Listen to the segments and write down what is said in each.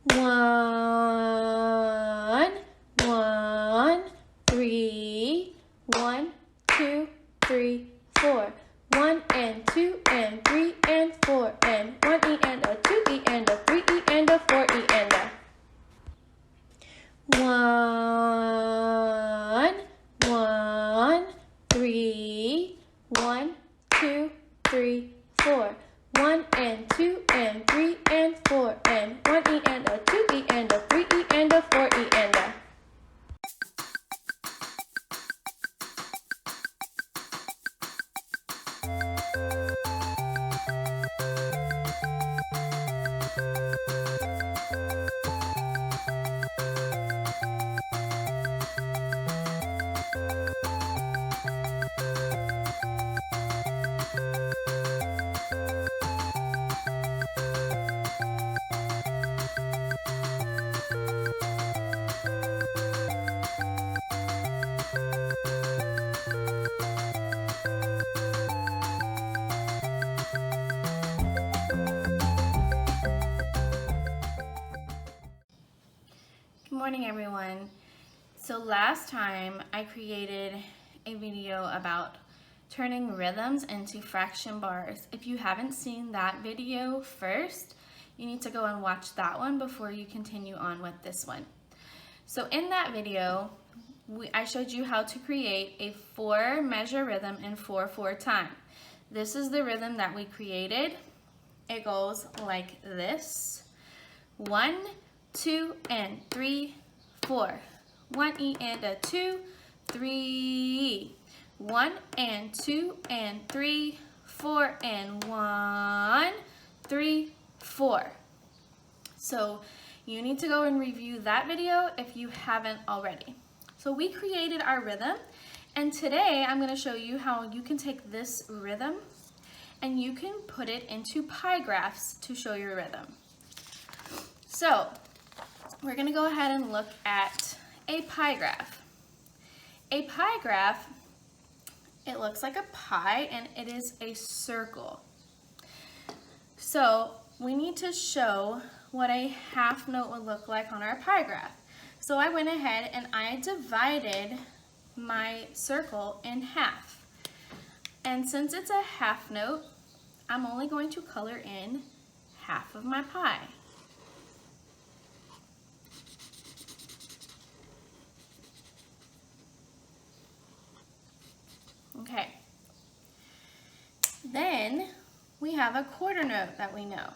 1, 1, 3, 1, 2, 3, 4. 1 and 2 and 3 and 4 and 1 E and a 2 E and a 3 E and a 4 E and a 1, 1, 3, 1, 2, 3, 4. 1 and 2 and 3 and 4 and 1 E and a 2 E and a 3 E and a 4 E and a. Good morning, everyone. So last time I created a video about turning rhythms into fraction bars. If you haven't seen that video first, you need to go and watch that one before you continue on with this one. So in that video, I showed you how to create a 4-measure rhythm in 4/4 time. This is the rhythm that we created. It goes like this. 1, 2 and 3, 4. 1 E and a 2, 3. 1 and 2 and 3, 4 and 1, 3, 4. So you need to go and review that video if you haven't already. So we created our rhythm, and today I'm going to show you how you can take this rhythm and you can put it into pie graphs to show your rhythm. So we're going to go ahead and look at a pie graph. A pie graph, it looks like a pie and it is a circle. So we need to show what a half note would look like on our pie graph. So I went ahead and I divided my circle in half. And since it's a half note, I'm only going to color in half of my pie. Okay. Then we have a quarter note that we know.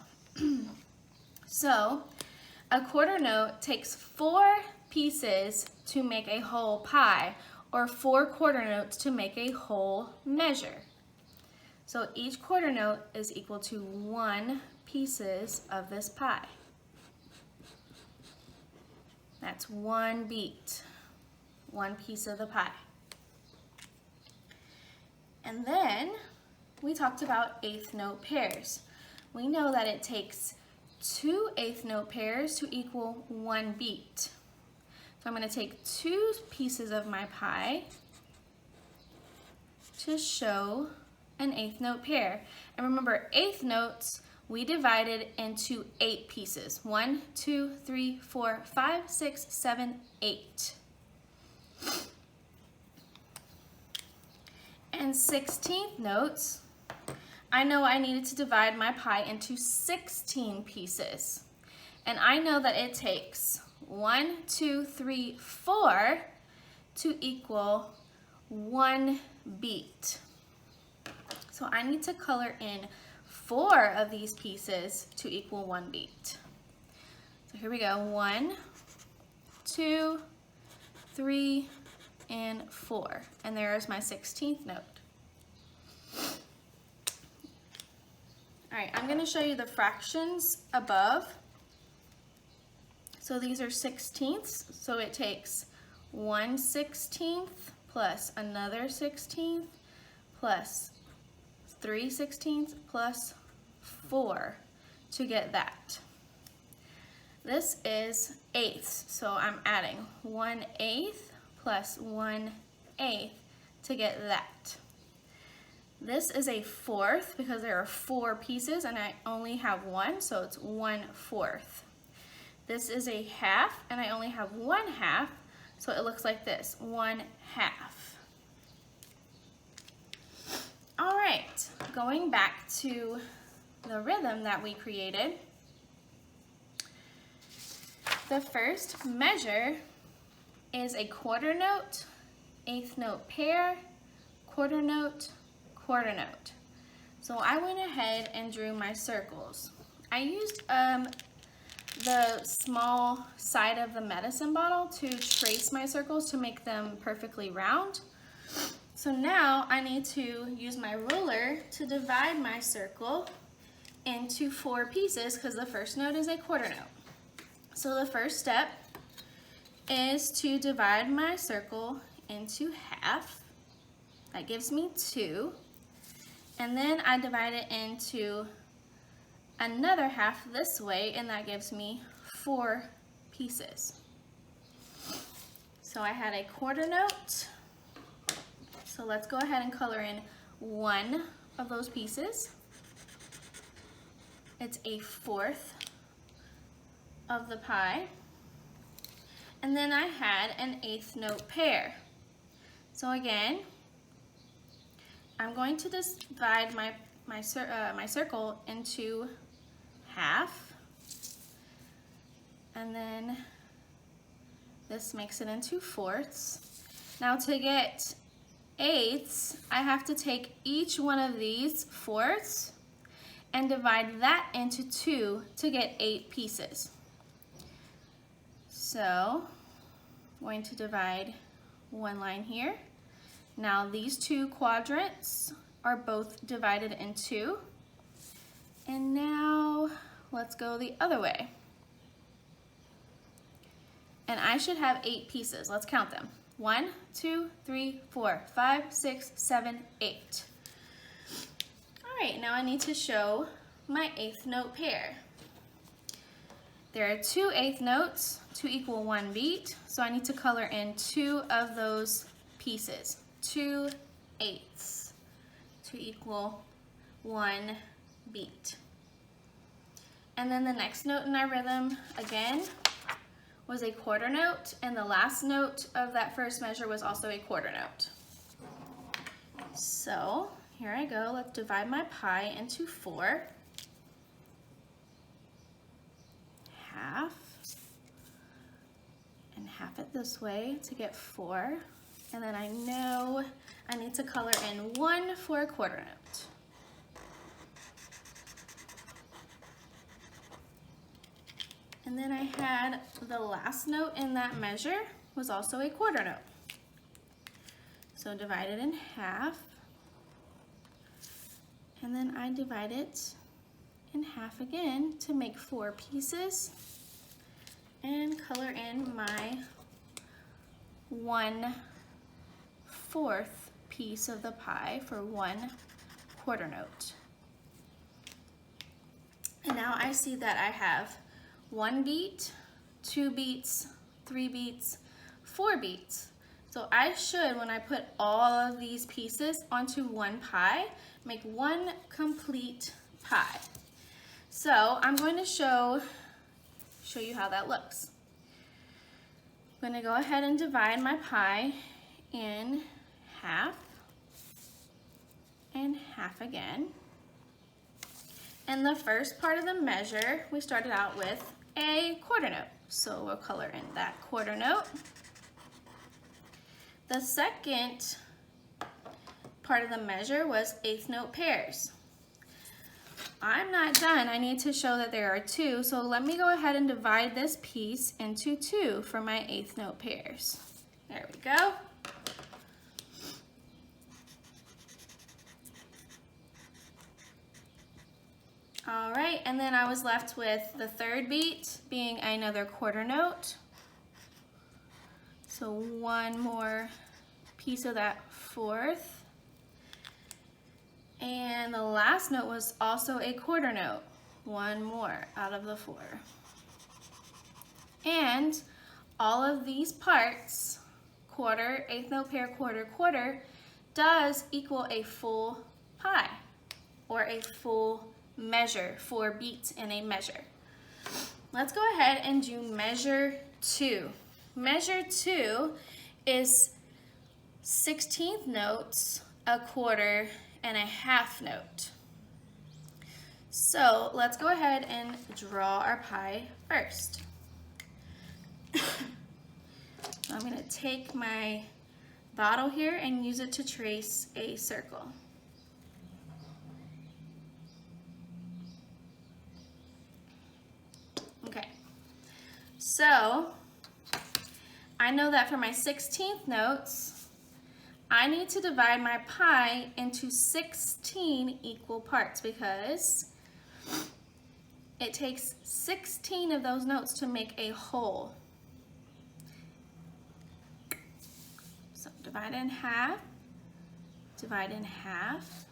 So a quarter note takes 4 pieces to make a whole pie, or 4 quarter notes to make a whole measure. So each quarter note is equal to 1 pieces of this pie. That's 1 beat, 1 piece of the pie. And then we talked about 8th note pairs. We know that it takes 2 8th note pairs to equal 1 beat. So I'm going to take 2 pieces of my pie to show an 8th note pair. And remember, 8th notes we divided into 8 pieces. 1, 2, 3, 4, 5, 6, 7, 8. And 16th notes, I know I needed to divide my pie into 16 pieces. And I know that it takes 1, 2, 3, 4 to equal 1 beat. So I need to color in 4 of these pieces to equal 1 beat. So here we go. 1, 2, 3, and 4. And there's my 16th note. All right, I'm going to show you the fractions above. So these are 16ths, so it takes 1/16 plus another 16th plus 3/16 plus 4 to get that. This is eighths, so I'm adding 1/8 plus 1/8 to get that. This is a fourth because there are 4 pieces and I only have 1, so it's 1/4. This is a half, and I only have 1/2, so it looks like this, 1/2. All right, going back to the rhythm that we created. The first measure is a quarter note, 8th note pair, quarter note, quarter note. So I went ahead and drew my circles. I used the small side of the medicine bottle to trace my circles to make them perfectly round. So now I need to use my ruler to divide my circle into 4 pieces because the first note is a quarter note. So the first step is to divide my circle into half. That gives me 2. And then I divide it into another half this way, and that gives me 4 pieces. So I had a quarter note. So let's go ahead and color in 1 of those pieces. It's a 1/4 of the pie. And then I had an 8th note pair. So again, I'm going to divide my circle into half, and then this makes it into 4ths. Now to get 8ths, I have to take each one of these 4ths and divide that into 2 to get 8 pieces. So I'm going to divide one line here. Now these 2 quadrants are both divided in 2. And now let's go the other way. And I should have 8 pieces. Let's count them. 1, 2, 3, 4, 5, 6, 7, 8. All right, now I need to show my 8th note pair. There are 2 8th notes to equal 1 beat, so I need to color in 2 of those pieces. 2 8ths to equal 1 beat. And then the next note in our rhythm, again, was a quarter note, and the last note of that first measure was also a quarter note. So here I go. Let's divide my pie into 4. Half, and half it this way to get 4. And then I know I need to color in 1 for a quarter note. And then I had the last note in that measure was also a quarter note. So divide it in half, and then I divide it in half again to make 4 pieces, and color in my 1/4 piece of the pie for 1 quarter note. And now I see that I have 1 beat, 2 beats, 3 beats, 4 beats. So I should, when I put all of these pieces onto one pie, make 1 complete pie. So I'm going to show you how that looks. I'm going to go ahead and divide my pie in half and half again. And the first part of the measure, we started out with a quarter note. So we'll color in that quarter note. The second part of the measure was 8th note pairs. I'm not done. I need to show that there are 2. So let me go ahead and divide this piece into 2 for my 8th note pairs. There we go. All right, and then I was left with the 3rd beat being another quarter note. So 1 more piece of that 4th. And the last note was also a quarter note. 1 more out of the 4. And all of these parts, quarter, 8th note pair, quarter, quarter, does equal a full pie or a full measure, 4 beats in a measure. let's go ahead and do measure 2. Measure 2 is 16th notes, a quarter, and a half note. So let's go ahead and draw our pie first. I'm going to take my bottle here and use it to trace a circle. Okay, so I know that for my 16th notes, I need to divide my pie into 16 equal parts because it takes 16 of those notes to make a whole. So divide in half, divide in half,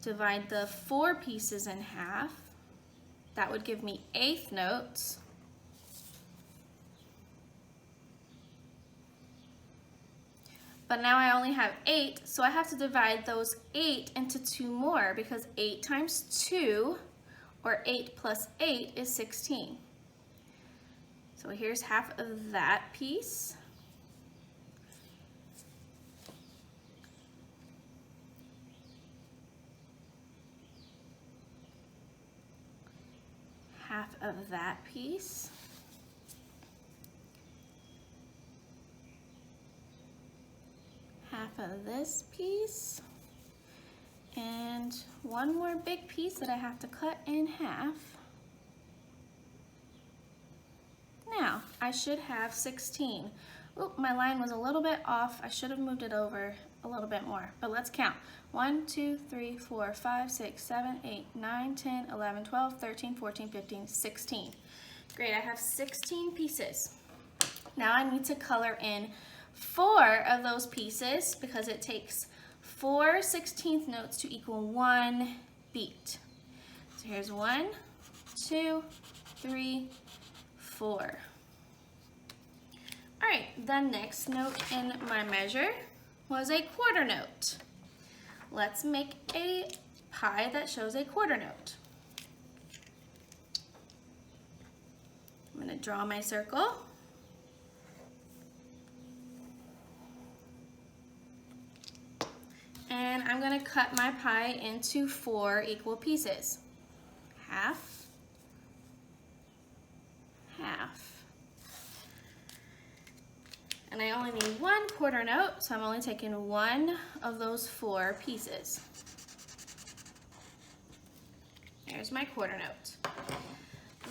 divide the 4 pieces in half. That would give me 1/8 notes. But now I only have 8, so I have to divide those 8 into 2 more because 8 times 2, or 8 plus 8, is 16. So here's half of that piece. Half of that piece. Half of this piece. And one more big piece that I have to cut in half. Now, I should have 16. Oop, my line was a little bit off. I should have moved it over a little bit more, but let's count. 1, 2, 3, 4, 5, 6, 7, 8, 9, 10, 11, 12, 13, 14, 15, 16. Great, I have 16 pieces. Now I need to color in 4 of those pieces because it takes 4 16th notes to equal 1 beat. So here's 1, 2, 3, 4. All right, the next note in my measure was a quarter note. Let's make a pie that shows a quarter note. I'm going to draw my circle. And I'm going to cut my pie into 4 equal pieces. Half, half. And I only need 1 quarter note, so I'm only taking 1 of those 4 pieces. There's my quarter note.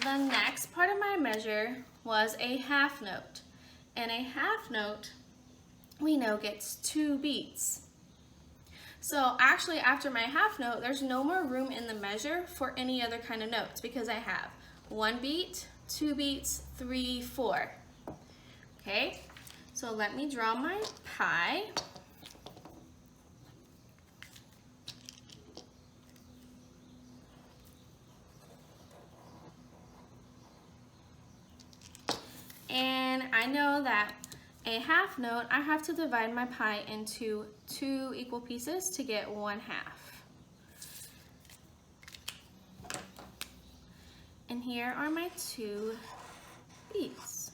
The next part of my measure was a half note. And a half note, we know, gets 2 beats. So actually after my half note, there's no more room in the measure for any other kind of notes because I have 1 beat, 2 beats, 3, 4. Okay? So let me draw my pie. And I know that a half note, I have to divide my pie into 2 equal pieces to get 1/2. And here are my 2 beats.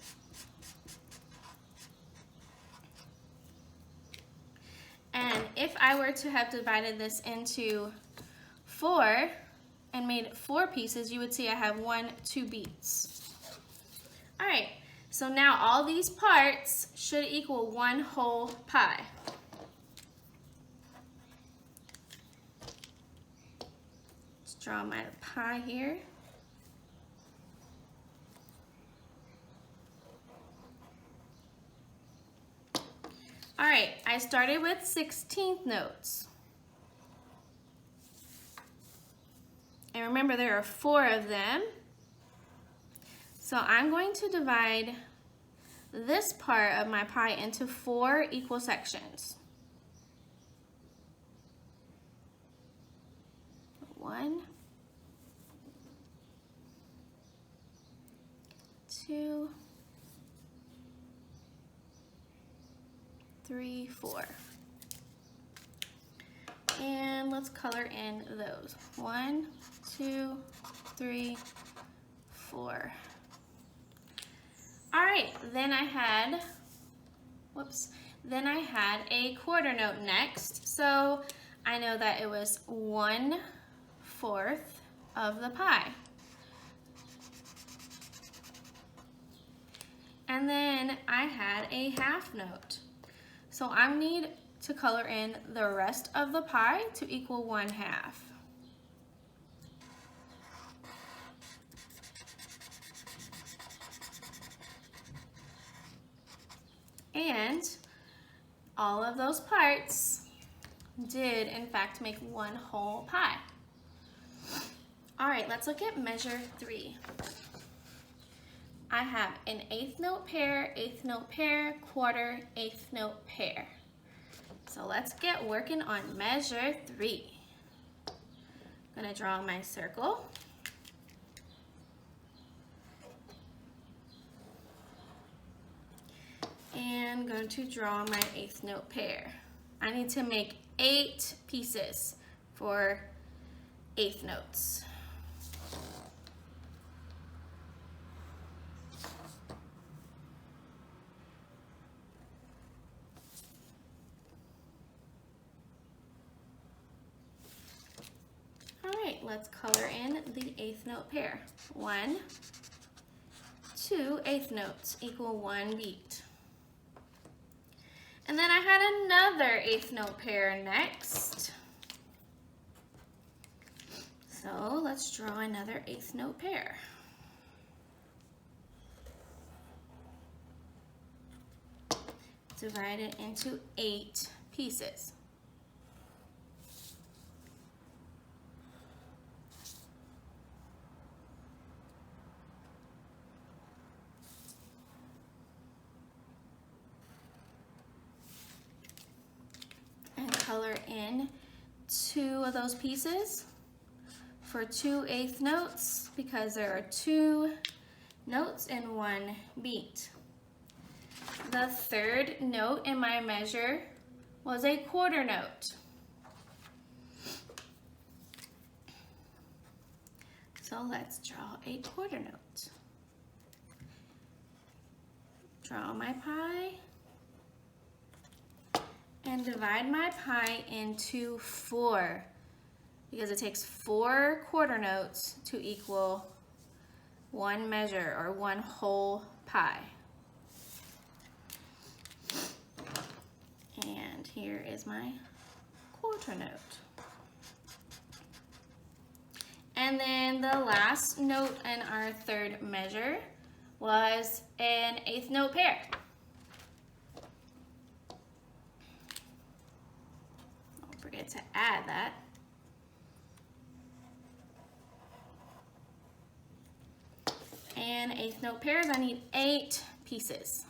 And if I were to have divided this into 4 and made 4 pieces, you would see I have 1, 2 beats. All right, so now all these parts should equal 1 whole pie. Let's draw my pie here. All right, I started with 16th notes. And remember, there are 4 of them. So I'm going to divide this part of my pie into 4 equal sections. 1, 2, 3, 4. And let's color in those. 1, 2, 3, 4. All right, then I had a quarter note next. So I know that it was 1/4 of the pie. And then I had a half note. So I need to color in the rest of the pie to equal 1/2. And all of those parts did in fact make one whole pie. All right, let's look at measure 3. I have an 1/8 note pair, 1/8 note pair, quarter, 1/8 note pair. So let's get working on measure 3. I'm gonna draw my circle. And I'm going to draw my 1/8 note pair. I need to make 8 pieces for 1/8 notes. All right, let's color in the 1/8 note pair. 1, 2 1/8 notes equal 1 beat. And then I had another 1/8 note pair next. So let's draw another 1/8 note pair. Divide it into 8 pieces. Color in 2 of those pieces for 2 1/8 notes because there are 2 notes in 1 beat. The 3rd note in my measure was a quarter note. So let's draw a quarter note. Draw my pie. And divide my pie into 4 because it takes 4 quarter notes to equal 1 measure or 1 whole pie. And here is my quarter note. And then the last note in our 3rd measure was an 1/8 note pair. Forget to add that. And 1/8 note pairs, I need 8 pieces.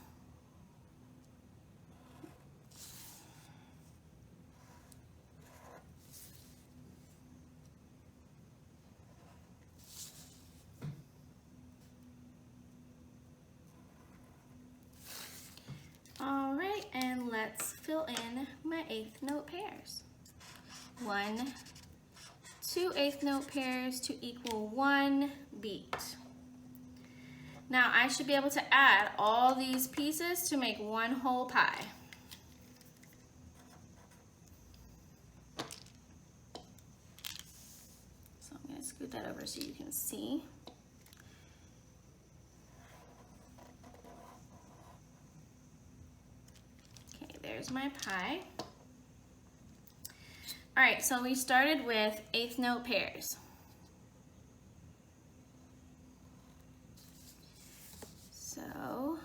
All right, and let's fill in my 1/8 note pairs. 1, 2 1/8 note pairs to equal 1 beat. Now I should be able to add all these pieces to make 1 whole pie. So I'm going to scoot that over so you can see. Okay, there's my pie. All right, so we started with 1/8 note pairs. So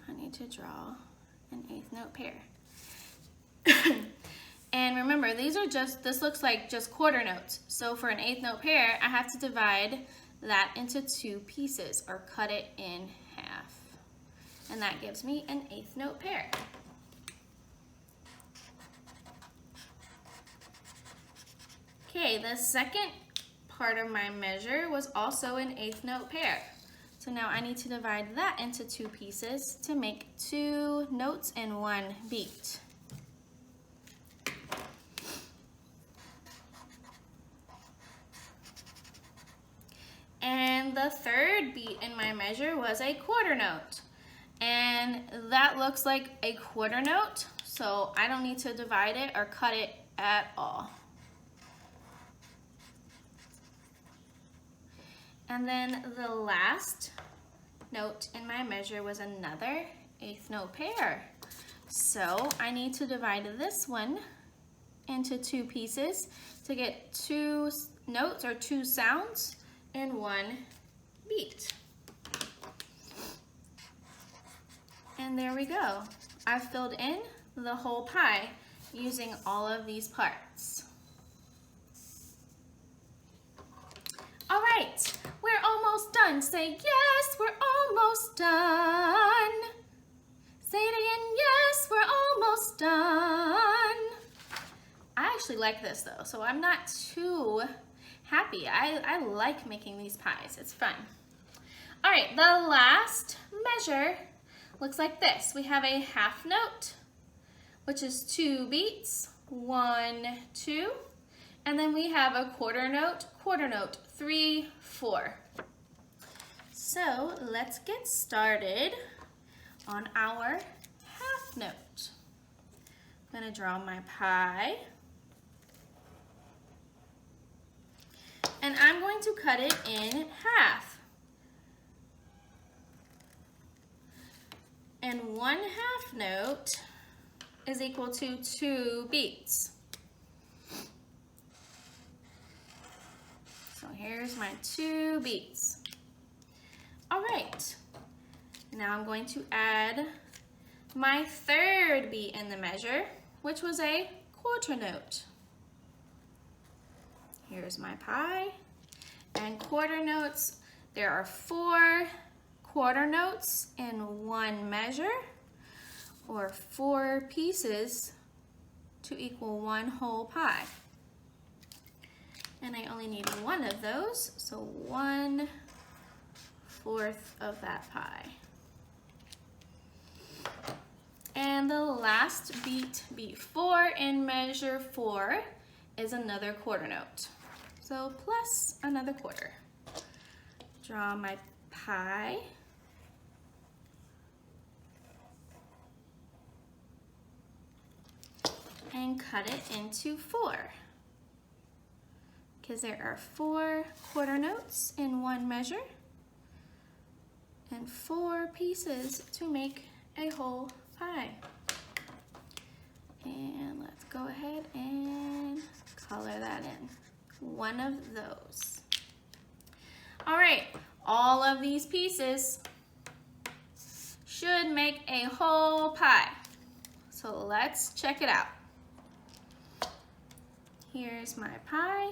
I need to draw an 1/8 note pair. And remember, this looks like just quarter notes. So for an 1/8 note pair, I have to divide that into 2 pieces or cut it in half. And that gives me an 1/8 note pair. Okay, the second part of my measure was also an 1/8 note pair. So now I need to divide that into 2 pieces to make 2 notes in 1 beat. And And the third beat in my measure was a quarter note. And that looks like a quarter note, so I don't need to divide it or cut it at all. And then the last note in my measure was another eighth note pair. So I need to divide this one into two pieces to get two notes or two sounds in one beat. And there we go. I've filled in the whole pie using all of these parts. All right, we're almost done. Say yes, we're almost done. Say it again, yes, we're almost done. I actually like this though, so I'm not too happy. I like making these pies, it's fun. All right, the last measure looks like this. We have a half note, which is 2 beats, 1, 2, and then we have a quarter note, 3, 4. So let's get started on our half note. I'm gonna draw my pie. And I'm going to cut it in half. And 1 half note is equal to 2 beats. So here's my 2 beats. All right, now I'm going to add my third beat in the measure, which was a quarter note. Here's my pie. And quarter notes, there are 4 quarter notes in one measure, or 4 pieces to equal one whole pie. And I only need one of those, so 1/4 of that pie. And the last beat, beat 4 in measure 4, is another quarter note. So plus another quarter. Draw my pie. And cut it into 4. Because there are 4 quarter notes in one measure and 4 pieces to make a whole pie. And let's go ahead and color that in. One of those. All right, all of these pieces should make a whole pie. So let's check it out. Here's my pie.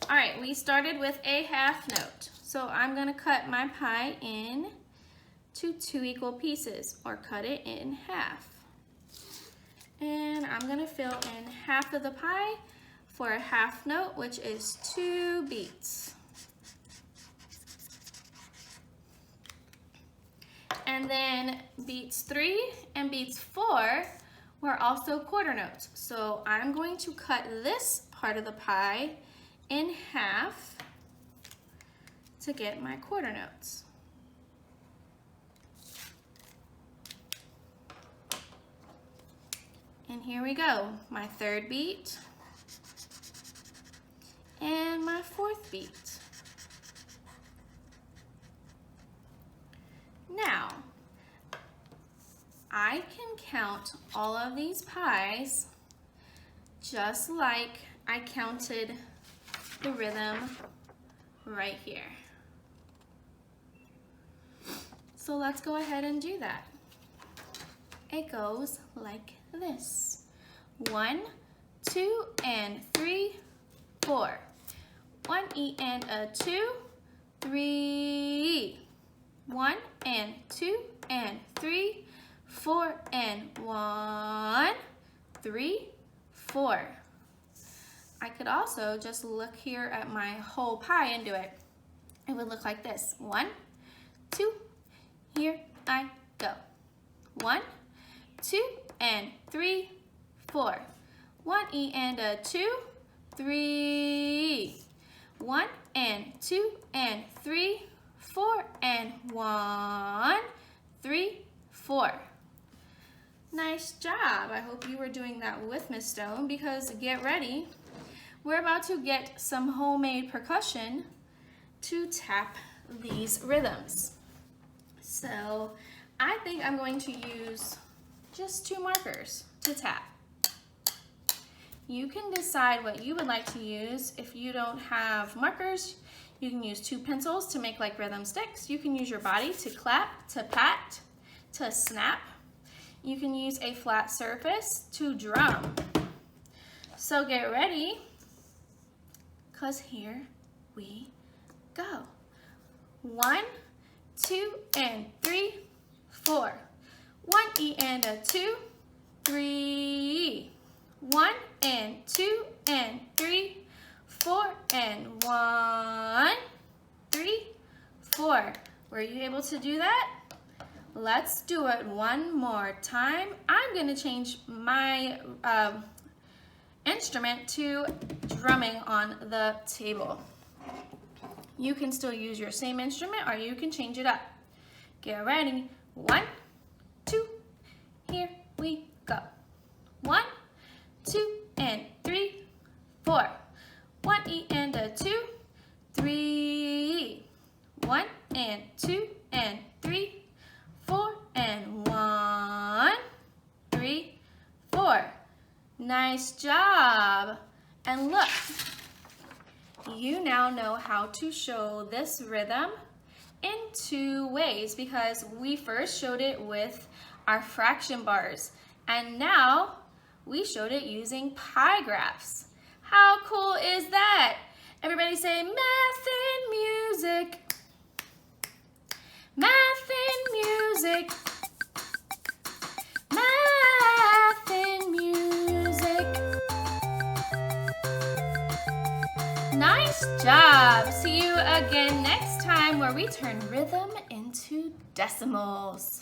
All right, we started with a half note. So I'm gonna cut my pie in to 2 equal pieces, or cut it in half. And I'm gonna fill in half of the pie for a half note, which is 2 beats. And then beats 3 and beats 4 were also quarter notes. So I'm going to cut this part of the pie in half to get my quarter notes. And here we go, my third beat and my fourth beat. Now, I can count all of these pies just like I counted the rhythm right here. So let's go ahead and do that. It goes like this. 1, 2, and 3, 4. 1 E and a 2, 3. 1 and 2 and 3, 4 and 1, 3, 4. I could also just look here at my whole pie and do it. It would look like this. 1, 2, here I go. 1, 2, and 3, 4. 1 E and a 2, 3. 1 and 2 and 3, 4 and 1, 3, 4. Nice job. I hope you were doing that with Miss Stone, because get ready. We're about to get some homemade percussion to tap these rhythms. So I think I'm going to use just 2 markers to tap. You can decide what you would like to use. If you don't have markers, you can use 2 pencils to make like rhythm sticks. You can use your body to clap, to pat, to snap. You can use a flat surface to drum. So get ready, because here we go. 1, 2, and 3, 4. 1 E and a 2, 3. 1 and 2 and 3, 4 and 1, 3, 4. Were you able to do that? Let's do it one more time. I'm going to change my instrument to drumming on the table. You can still use your same instrument, or you can change it up. Get ready. 1, 2, here we go. 1, 2 and 3, 4. 1 E and a 2, 3. 1 and 2 and 3, 4 and 1, 3, 4. Nice job. And look, you now know how to show this rhythm in 2 ways, because we first showed it with our fraction bars, and now we showed it using pie graphs. How cool is that? Everybody say math and music. Math and music. Math and music. Nice job. See you again next time, where we turn rhythm into decimals.